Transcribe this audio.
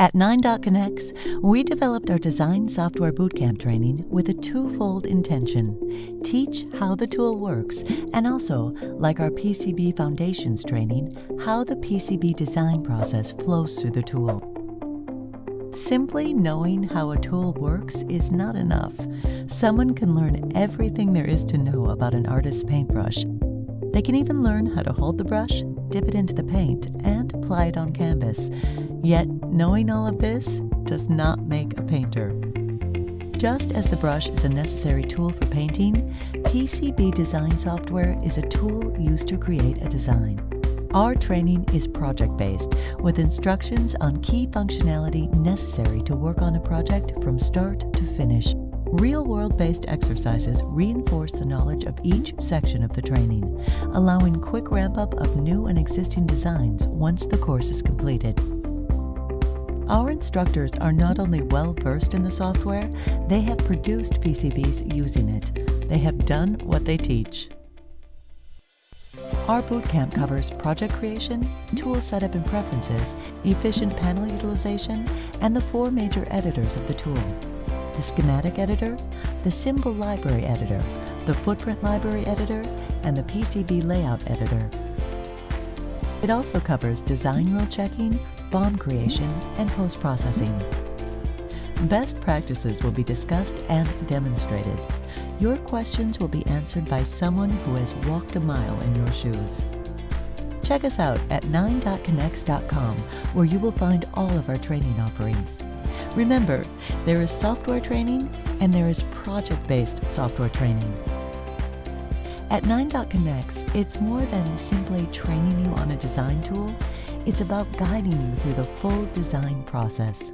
At 9.Connects, we developed our design software bootcamp training with a twofold intention: teach how the tool works, and also, like our PCB foundations training, how the PCB design process flows through the tool. Simply knowing how a tool works is not enough. Someone can learn everything there is to know about an artist's paintbrush. They can even learn how to hold the brush, dip it into the paint, and apply it on canvas. Yet, knowing all of this does not make a painter. Just as the brush is a necessary tool for painting, PCB design software is a tool used to create a design. Our training is project-based, with instructions on key functionality necessary to work on a project from start to finish. Real-world-based exercises reinforce the knowledge of each section of the training, allowing quick ramp-up of new and existing designs once the course is completed. Our instructors are not only well-versed in the software, they have produced PCBs using it. They have done what they teach. Our bootcamp covers project creation, tool setup and preferences, efficient panel utilization, and the 4 major editors of the tool: the schematic editor, the symbol library editor, the footprint library editor, and the PCB layout editor. It also covers design rule checking, BOM creation, and post-processing. Best practices will be discussed and demonstrated. Your questions will be answered by someone who has walked a mile in your shoes. Check us out at 9.connects.com, where you will find all of our training offerings. Remember, there is software training and there is project-based software training. At 9.Connects, it's more than simply training you on a design tool. It's about guiding you through the full design process.